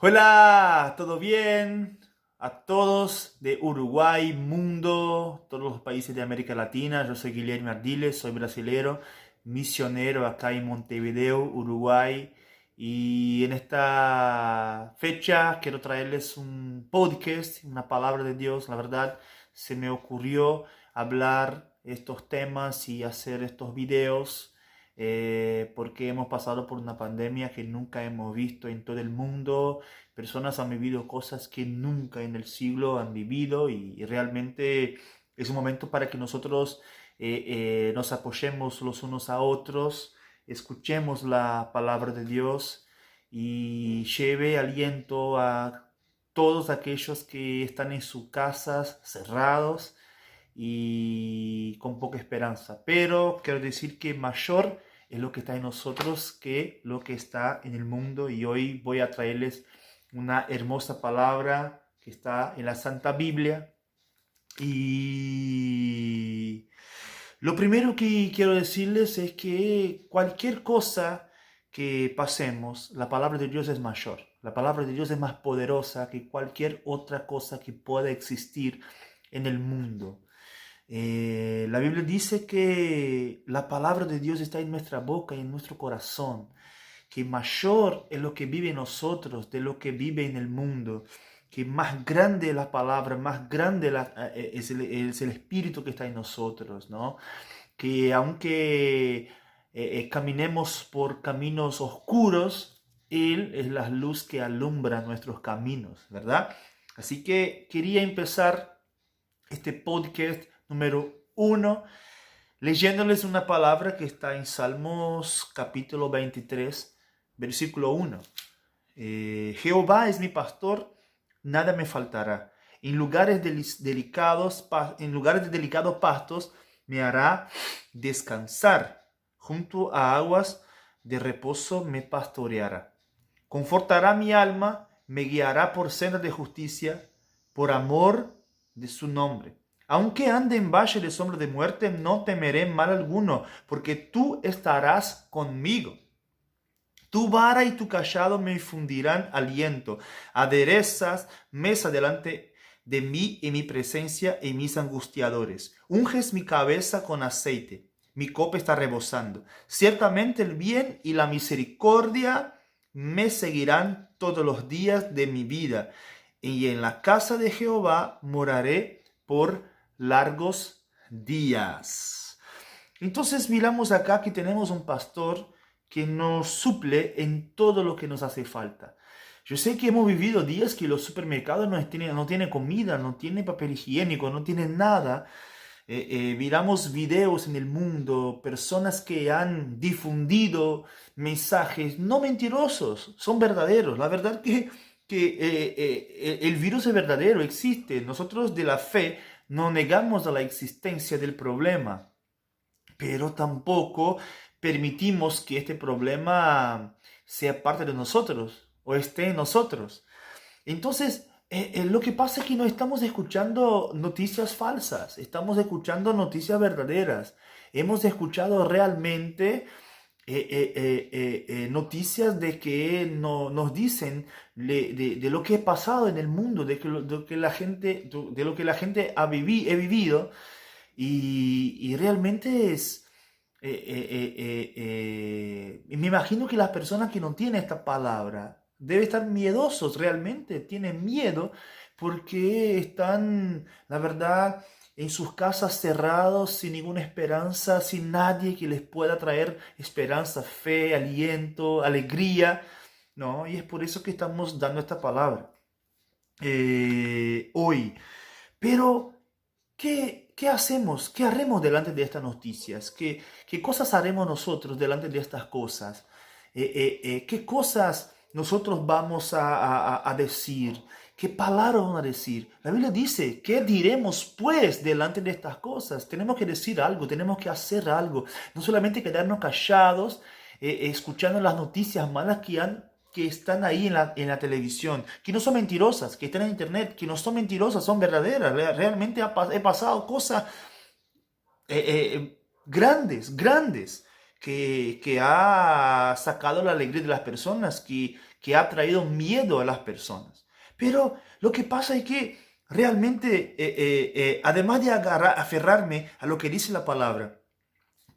Hola, ¿todo bien? A todos de Uruguay, mundo, todos los países de América Latina. Yo soy Guilherme Ardiles, soy brasilero, misionero acá en Montevideo, Uruguay. Y en esta fecha quiero traerles un podcast, una palabra de Dios. La verdad, se me ocurrió hablar estos temas y hacer estos videos porque hemos pasado por una pandemia que nunca hemos visto en todo el mundo. Personas han vivido cosas que nunca en el siglo han vivido y realmente es un momento para que nosotros nos apoyemos los unos a otros, escuchemos la palabra de Dios y lleve aliento a todos aquellos que están en sus casas cerrados y con poca esperanza. Pero quiero decir que mayor es lo que está en nosotros que lo que está en el mundo. Y hoy voy a traerles una hermosa palabra que está en la Santa Biblia. Y lo primero que quiero decirles es que cualquier cosa que pasemos, la palabra de Dios es mayor. La palabra de Dios es más poderosa que cualquier otra cosa que pueda existir en el mundo. La Biblia dice que la palabra de Dios está en nuestra boca y en nuestro corazón, que mayor es lo que vive en nosotros de lo que vive en el mundo, que más grande es la palabra, más grande es el Espíritu que está en nosotros, ¿no? Que aunque caminemos por caminos oscuros, Él es la luz que alumbra nuestros caminos, ¿verdad? Así que quería empezar este podcast número 1 leyéndoles una palabra que está en Salmos capítulo 23, versículo 1. Jehová es mi pastor, nada me faltará. En lugares de delicados pastos me hará descansar. Junto a aguas de reposo me pastoreará. Confortará mi alma, me guiará por sendas de justicia, por amor de su nombre. Aunque ande en valle de sombra de muerte, no temeré mal alguno, porque tú estarás conmigo. Tu vara y tu callado me infundirán aliento. Aderezas mesa delante de mí en mi presencia y mis angustiadores. Unges mi cabeza con aceite. Mi copa está rebosando. Ciertamente el bien y la misericordia me seguirán todos los días de mi vida. Y en la casa de Jehová moraré por largos días. Entonces miramos acá que tenemos un pastor que nos suple en todo lo que nos hace falta. Yo sé que hemos vivido días que los supermercados no tienen comida, no tienen papel higiénico, no tienen nada. Miramos videos en el mundo, personas que han difundido mensajes no mentirosos, son verdaderos. La verdad que el virus es verdadero, existe. Nosotros de la fe no negamos la existencia del problema, pero tampoco permitimos que este problema sea parte de nosotros o esté en nosotros. Entonces, lo que pasa es que no estamos escuchando noticias falsas, estamos escuchando noticias verdaderas. Hemos escuchado realmente noticias de que nos dicen de lo que ha pasado en el mundo, de lo que la gente he vivido y realmente es... me imagino que las personas que no tienen esta palabra deben estar miedosos realmente, tienen miedo porque están, la verdad, en sus casas cerrados, sin ninguna esperanza, sin nadie que les pueda traer esperanza, fe, aliento, alegría, ¿no? Y es por eso que estamos dando esta palabra hoy. Pero ¿qué hacemos? ¿Qué haremos delante de estas noticias? ¿Qué cosas haremos nosotros delante de estas cosas? ¿Qué cosas nosotros vamos a decir? ¿Qué palabras vamos a decir? La Biblia dice, ¿qué diremos pues delante de estas cosas? Tenemos que decir algo, tenemos que hacer algo. No solamente quedarnos callados, escuchando las noticias malas que están ahí en la televisión, que no son mentirosas, que están en internet, que no son mentirosas, son verdaderas. Realmente he pasado cosas grandes que ha sacado la alegría de las personas, que ha traído miedo a las personas. Pero lo que pasa es que realmente, además de aferrarme a lo que dice la palabra,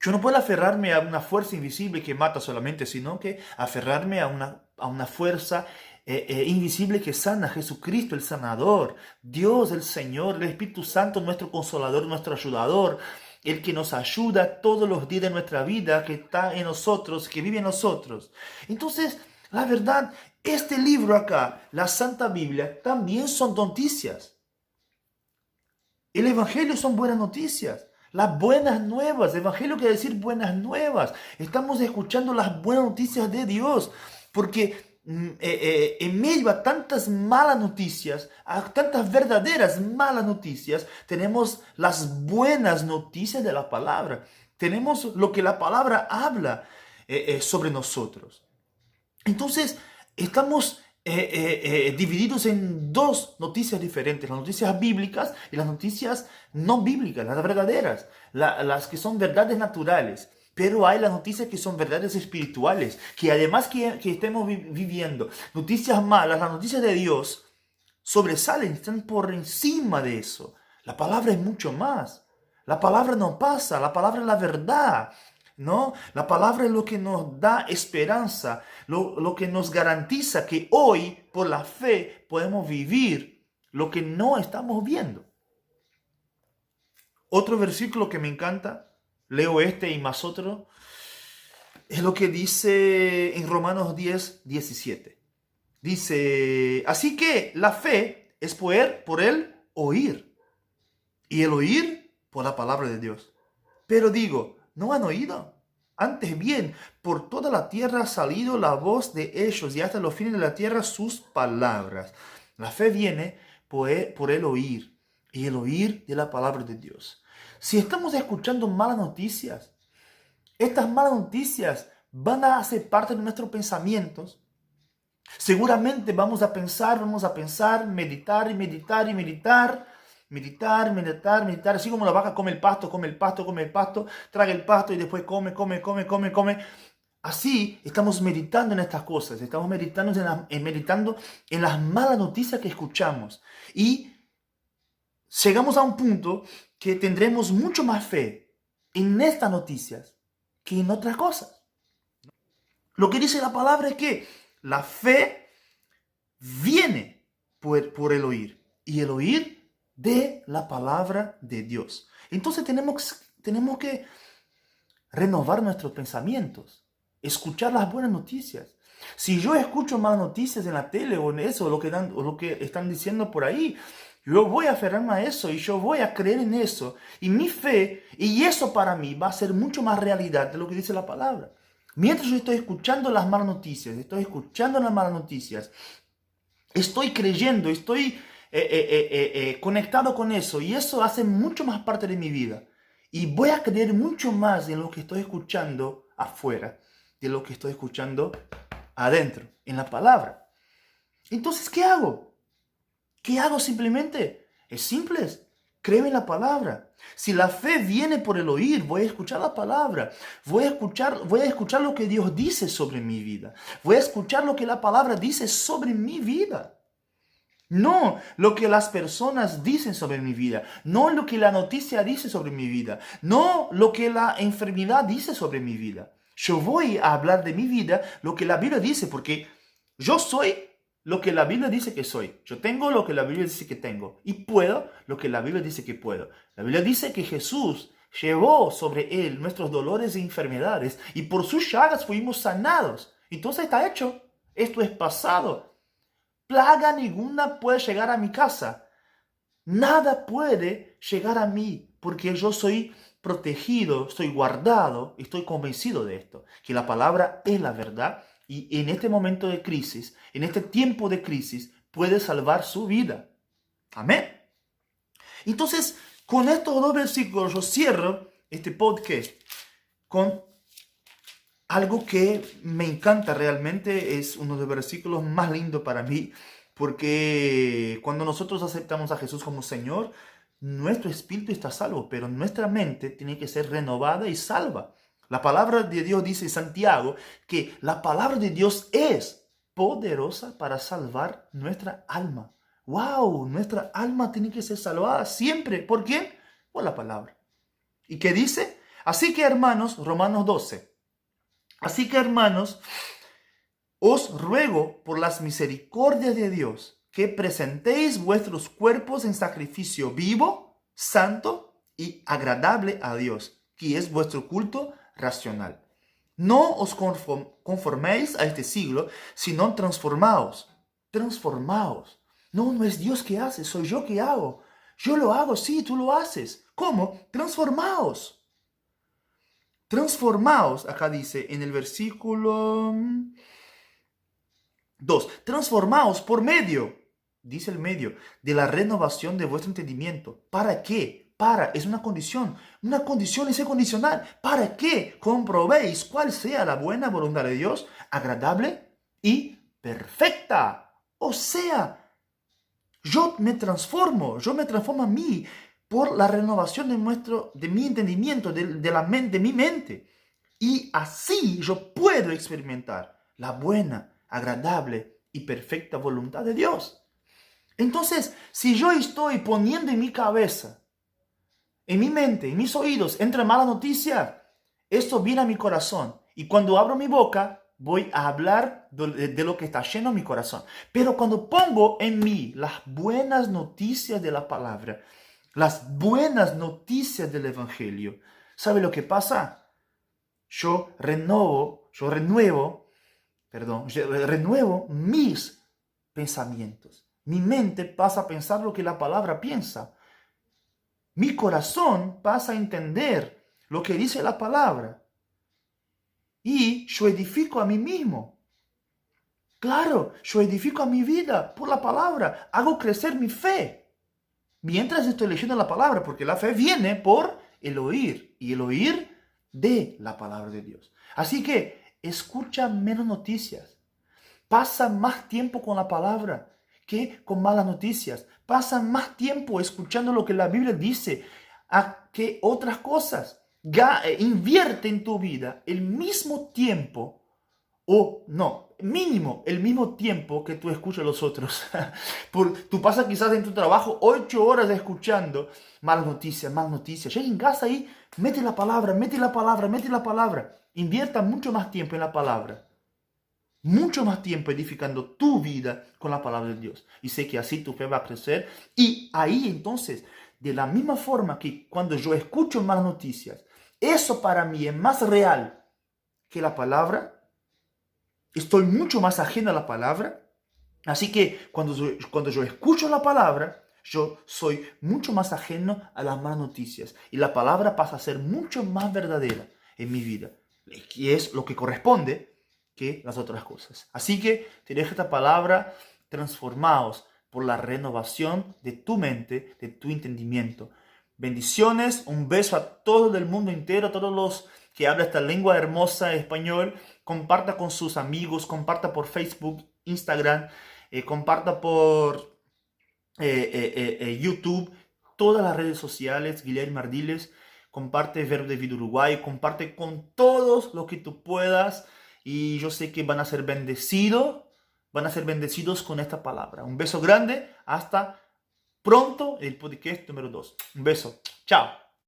yo no puedo aferrarme a una fuerza invisible que mata solamente, sino que aferrarme a una fuerza invisible que sana, Jesucristo el sanador, Dios el Señor, el Espíritu Santo nuestro consolador, nuestro ayudador, el que nos ayuda todos los días de nuestra vida, que está en nosotros, que vive en nosotros. Entonces, la verdad, este libro acá, la Santa Biblia, también son noticias. El Evangelio son buenas noticias. Las buenas nuevas. El Evangelio quiere decir buenas nuevas. Estamos escuchando las buenas noticias de Dios. Porque en medio a tantas malas noticias, a tantas verdaderas malas noticias, tenemos las buenas noticias de la palabra. Tenemos lo que la palabra habla sobre nosotros. Entonces, estamos divididos en dos noticias diferentes, las noticias bíblicas y las noticias no bíblicas, las verdaderas, las que son verdades naturales. Pero hay las noticias que son verdades espirituales, que además que estemos viviendo noticias malas, las noticias de Dios sobresalen, están por encima de eso. La palabra es mucho más. La palabra no pasa, la palabra es la verdad. ¿No? La palabra es lo que nos da esperanza, lo que nos garantiza que hoy, por la fe, podemos vivir lo que no estamos viendo. Otro versículo que me encanta, leo este y más otro, es lo que dice en Romanos 10, 17. Dice, así que la fe es por el oír, y el oír por la palabra de Dios. Pero digo, ¿no han oído? Antes bien, por toda la tierra ha salido la voz de ellos y hasta los fines de la tierra sus palabras. La fe viene por el oír y el oír de la palabra de Dios. Si estamos escuchando malas noticias, estas malas noticias van a hacer parte de nuestros pensamientos. Seguramente vamos a pensar, meditar y meditar y meditar. Meditar, así como la vaca come el pasto, traga el pasto y después come. Así estamos meditando en estas cosas, estamos meditando en las malas noticias que escuchamos. Y llegamos a un punto que tendremos mucho más fe en estas noticias que en otras cosas. Lo que dice la palabra es que la fe viene por el oír y el oír de la palabra de Dios. Entonces tenemos que renovar nuestros pensamientos, escuchar las buenas noticias. Si yo escucho malas noticias en la tele o en eso, o lo que están diciendo por ahí, yo voy a aferrarme a eso y yo voy a creer en eso. Y mi fe, y eso para mí va a ser mucho más realidad de lo que dice la palabra. Mientras yo estoy escuchando las malas noticias, estoy creyendo, estoy conectado con eso y eso hace mucho más parte de mi vida y voy a creer mucho más en lo que estoy escuchando afuera de lo que estoy escuchando adentro, en la palabra. Entonces, ¿qué hago? Simplemente? Es simple, creo en la palabra. Si la fe viene por el oír, voy a escuchar la palabra, voy a escuchar lo que Dios dice sobre mi vida, voy a escuchar lo que la palabra dice sobre mi vida. No lo que las personas dicen sobre mi vida, no lo que la noticia dice sobre mi vida, no lo que la enfermedad dice sobre mi vida. Yo voy a hablar de mi vida lo que la Biblia dice, porque yo soy lo que la Biblia dice que soy. Yo tengo lo que la Biblia dice que tengo y puedo lo que la Biblia dice que puedo. La Biblia dice que Jesús llevó sobre él nuestros dolores e enfermedades y por sus llagas fuimos sanados. Entonces está hecho. Esto es pasado. Plaga ninguna puede llegar a mi casa. Nada puede llegar a mí porque yo soy protegido, estoy guardado, estoy convencido de esto, que la palabra es la verdad y en este momento de crisis, en este tiempo de crisis, puede salvar su vida. Amén. Entonces, con estos dos versículos yo cierro este podcast con algo que me encanta realmente, es uno de los versículos más lindos para mí, porque cuando nosotros aceptamos a Jesús como Señor, nuestro espíritu está salvo, pero nuestra mente tiene que ser renovada y salva. La palabra de Dios dice en Santiago que la palabra de Dios es poderosa para salvar nuestra alma. ¡Wow! Nuestra alma tiene que ser salvada siempre. ¿Por quién? Por la palabra. ¿Y qué dice? Así que hermanos, Romanos 12. Así que hermanos, os ruego por las misericordias de Dios que presentéis vuestros cuerpos en sacrificio vivo, santo y agradable a Dios, que es vuestro culto racional. No os conforméis a este siglo, sino transformaos. Transformaos. No, no es Dios que hace, soy yo que hago. Yo lo hago, sí, tú lo haces. ¿Cómo? Transformaos. Transformaos, acá dice en el versículo 2. Transformaos por medio, dice el medio, de la renovación de vuestro entendimiento. ¿Para qué? Es una condición es condicional. ¿Para qué? Comprobéis cuál sea la buena voluntad de Dios, agradable y perfecta. O sea, yo me transformo a mí por la renovación de mi entendimiento, de mi mente. Y así yo puedo experimentar la buena, agradable y perfecta voluntad de Dios. Entonces, si yo estoy poniendo en mi cabeza, en mi mente, en mis oídos, entra mala noticia, esto viene a mi corazón. Y cuando abro mi boca, voy a hablar de lo que está lleno mi corazón. Pero cuando pongo en mí las buenas noticias de la palabra, las buenas noticias del Evangelio, ¿sabe lo que pasa? Yo renuevo mis pensamientos. Mi mente pasa a pensar lo que la palabra piensa. Mi corazón pasa a entender lo que dice la palabra. Y yo edifico a mí mismo. Claro, yo edifico a mi vida por la palabra. Hago crecer mi fe. Mientras estoy leyendo la palabra, porque la fe viene por el oír. Y el oír de la palabra de Dios. Así que escucha menos noticias. Pasa más tiempo con la palabra que con malas noticias. Pasa más tiempo escuchando lo que la Biblia dice que otras cosas. Invierte en tu vida el mismo tiempo, mínimo el mismo tiempo que tú escuchas a los otros. Tú pasas quizás en tu trabajo 8 horas escuchando malas noticias. Llega en casa y mete la palabra. Invierta mucho más tiempo en la palabra. Mucho más tiempo edificando tu vida con la palabra de Dios. Y sé que así tu fe va a crecer. Y ahí entonces, de la misma forma que cuando yo escucho malas noticias, eso para mí es más real que la palabra. Estoy mucho más ajeno a la palabra. Así que cuando yo escucho la palabra, yo soy mucho más ajeno a las malas noticias. Y la palabra pasa a ser mucho más verdadera en mi vida. Y es lo que corresponde que las otras cosas. Así que te dejo esta palabra: transformaos por la renovación de tu mente, de tu entendimiento. Bendiciones, un beso a todo el mundo entero, a todos los que hablan esta lengua hermosa español. Comparta con sus amigos, comparta por Facebook, Instagram, comparta por YouTube, todas las redes sociales, Guilherme Ardiles. Comparte Verbo de Vida Uruguay, comparte con todos lo que tú puedas. Y yo sé que van a ser bendecidos con esta palabra. Un beso grande, hasta pronto, el podcast número 2. Un beso, chao.